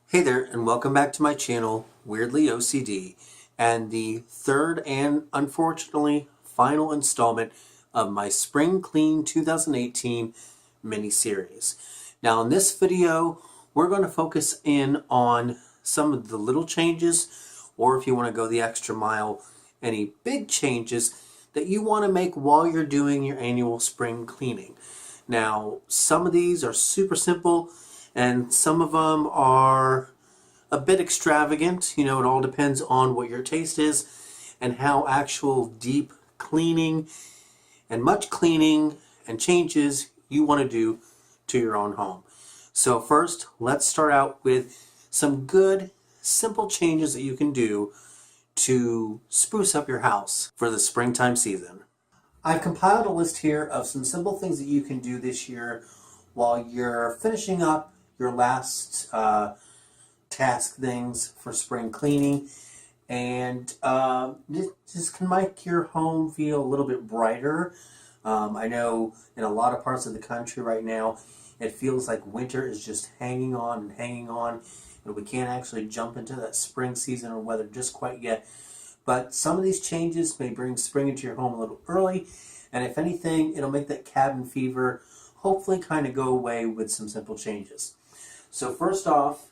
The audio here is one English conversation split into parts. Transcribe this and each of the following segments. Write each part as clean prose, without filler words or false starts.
Hey there, and welcome back to my channel, Weirdly O.C.D, and the third and unfortunately final installment of my Spring Clean 2018 mini-series. Now in this video, we're going to focus in on some of the little changes, or if you want to go the extra mile, any big changes that you want to make while you're doing your annual spring cleaning. Now, some of these are super simple, and some of them are a bit extravagant. You know, it all depends on what your taste is and how actual deep cleaning and much cleaning and changes you want to do to your own home. So first, let's start out with some good, simple changes that you can do to spruce up your house for the springtime season. I've compiled a list here of some simple things that you can do this year while you're finishing up your last task things for spring cleaning, and just can make your home feel a little bit brighter. I know in a lot of parts of the country right now, it feels like winter is just hanging on and hanging on, and we can't actually jump into that spring season or weather just quite yet. But some of these changes may bring spring into your home a little early, and if anything, it'll make that cabin fever hopefully kind of go away with some simple changes. So first off,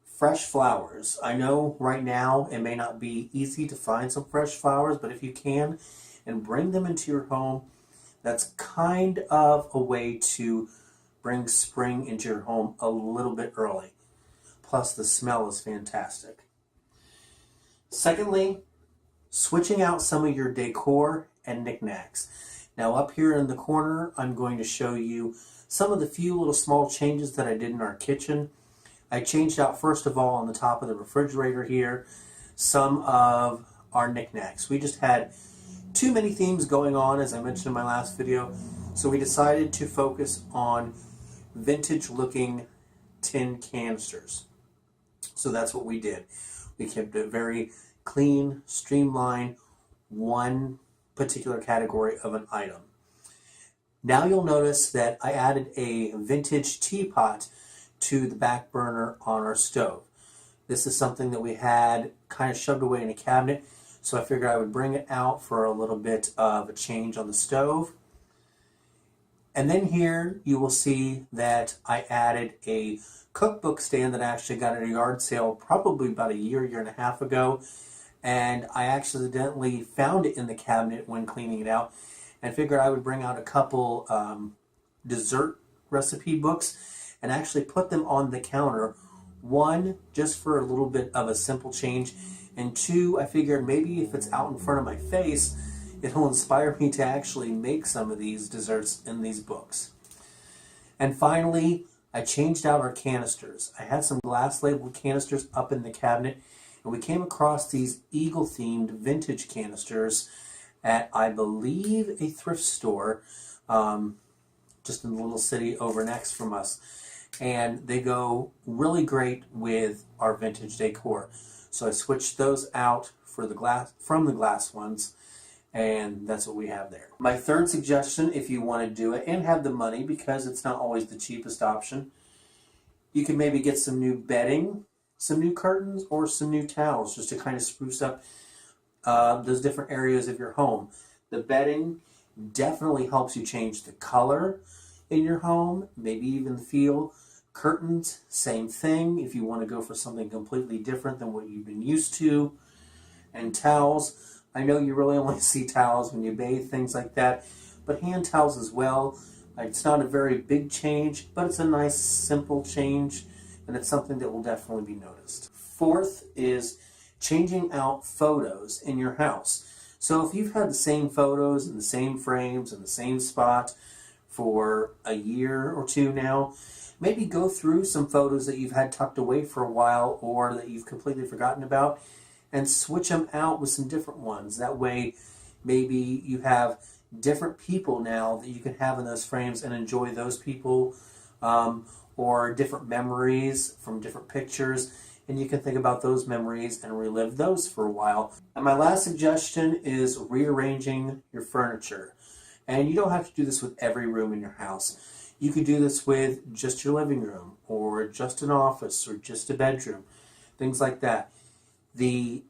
fresh flowers. I know right now it may not be easy to find some fresh flowers, but if you can and bring them into your home, that's kind of a way to bring spring into your home a little bit early. Plus the smell is fantastic. Secondly, switching out some of your decor and knickknacks. Now up here in the corner, I'm going to show you some of the few little small changes that I did in our kitchen. I changed out, first of all, on the top of the refrigerator here, some of our knickknacks. We just had too many themes going on, as I mentioned in my last video, so we decided to focus on vintage-looking tin canisters. So that's what we did. We kept it very clean, streamlined, one particular category of an item. Now you'll notice that I added a vintage teapot to the back burner on our stove. This is something that we had kind of shoved away in a cabinet, so I figured I would bring it out for a little bit of a change on the stove. And then here you will see that I added a cookbook stand that I actually got at a yard sale probably about a year and a half ago, and I accidentally found it in the cabinet when cleaning it out and figured I would bring out a couple dessert recipe books and actually put them on the counter. One, just for a little bit of a simple change, and two, I figured maybe if it's out in front of my face, it'll inspire me to actually make some of these desserts in these books. And finally, I changed out our canisters. I had some glass labeled canisters up in the cabinet, and we came across these eagle-themed vintage canisters at, I believe, a thrift store just in the little city over next from us. And they go really great with our vintage decor. So I switched those out for the glass, from the glass ones, and that's what we have there. My third suggestion, if you want to do it and have the money, because it's not always the cheapest option, you can maybe get some new bedding, some new curtains, or some new towels just to kind of spruce up those different areas of your home. The bedding definitely helps you change the color in your home, maybe even the feel. Curtains, same thing if you want to go for something completely different than what you've been used to. And towels, I know you really only see towels when you bathe, things like that, but hand towels as well. It's not a very big change, but it's a nice simple change, and it's something that will definitely be noticed. Fourth is changing out photos in your house. So if you've had the same photos in the same frames in the same spot for a year or two now, maybe go through some photos that you've had tucked away for a while or that you've completely forgotten about and switch them out with some different ones. That way, maybe you have different people now that you can have in those frames and enjoy those people, or different memories from different pictures, and you can think about those memories and relive those for a while. And my last suggestion is rearranging your furniture. And you don't have to do this with every room in your house. You could do this with just your living room or just an office or just a bedroom, things like that. The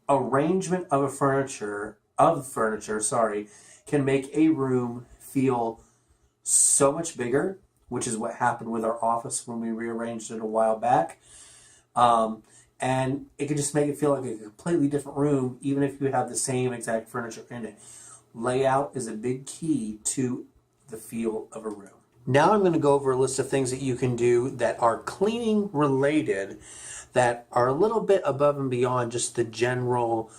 arrangement of furniture, can make a room feel so much bigger, which is what happened with our office when we rearranged it a while back. And it can just make it feel like a completely different room, even if you have the same exact furniture in it. Layout is a big key to the feel of a room. Now I'm going to go over a list of things that you can do that are cleaning related, that are a little bit above and beyond just the general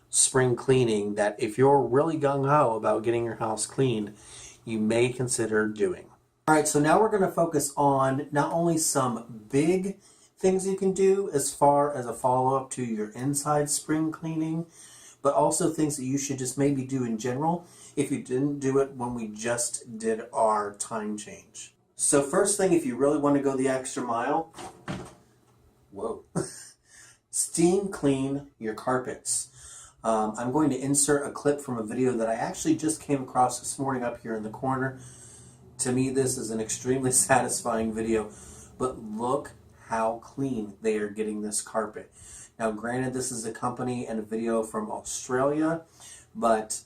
spring cleaning, that if you're really gung-ho about getting your house cleaned, you may consider doing. All right, so now we're going to focus on not only some big things you can do as far as a follow-up to your inside spring cleaning, but also things that you should just maybe do in general if you didn't do it when we just did our time change. So first thing, if you really want to go the extra mile, steam clean your carpets. I'm going to insert a clip from a video that I actually just came across this morning up here in the corner. To me, this is an extremely satisfying video, but look how clean they are getting this carpet. Now, granted, this is a company and a video from Australia, but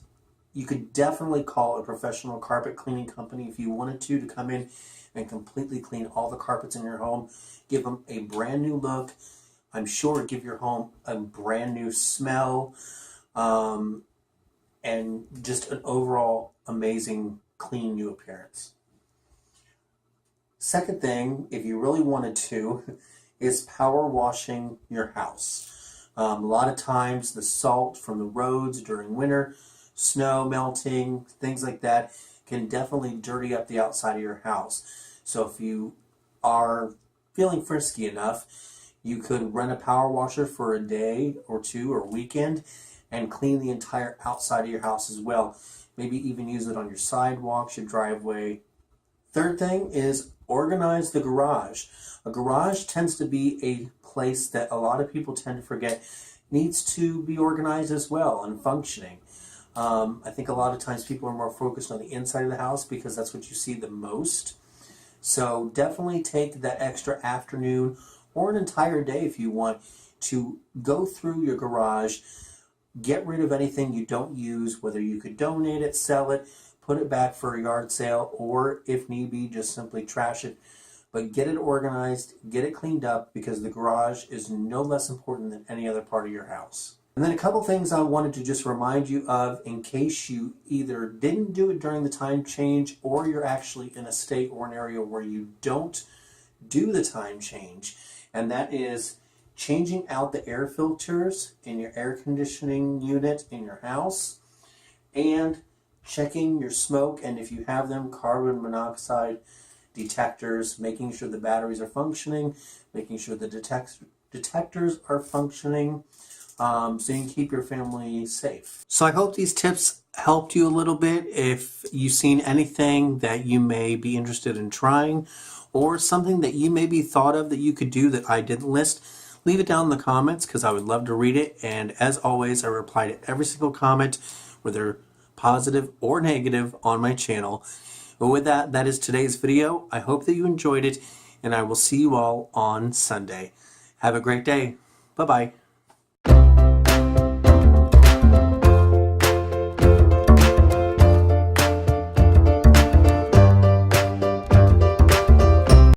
you could definitely call a professional carpet cleaning company if you wanted to come in and completely clean all the carpets in your home, give them a brand new look. I'm sure give your home a brand new smell, and just an overall amazing clean new appearance. Second thing, if you really wanted to, is power washing your house. A lot of times the salt from the roads during winter, snow melting, things like that, can definitely dirty up the outside of your house. So if you are feeling frisky enough, you could rent a power washer for a day or two or weekend and clean the entire outside of your house as well. Maybe even use it on your sidewalks, your driveway. Third thing is organize the garage. A garage tends to be a place that a lot of people tend to forget needs to be organized as well and functioning. I think a lot of times people are more focused on the inside of the house because that's what you see the most. So definitely take that extra afternoon or an entire day if you want to go through your garage, get rid of anything you don't use, whether you could donate it, sell it, put it back for a yard sale, or if need be, just simply trash it. But get it organized, get it cleaned up, because the garage is no less important than any other part of your house. And then a couple things I wanted to just remind you of in case you either didn't do it during the time change or you're actually in a state or an area where you don't do the time change. And that is changing out the air filters in your air conditioning unit in your house, and checking your smoke, and if you have them, carbon monoxide detectors, making sure the batteries are functioning, making sure the detectors are functioning, so you can keep your family safe. So I hope these tips helped you a little bit. If you've seen anything that you may be interested in trying, or something that you maybe thought of that you could do that I didn't list, leave it down in the comments because I would love to read it. And as always, I reply to every single comment, whether positive or negative, on my channel. But with that, that is today's video. I hope that you enjoyed it, and I will see you all on Sunday. Have a great day. Bye-bye.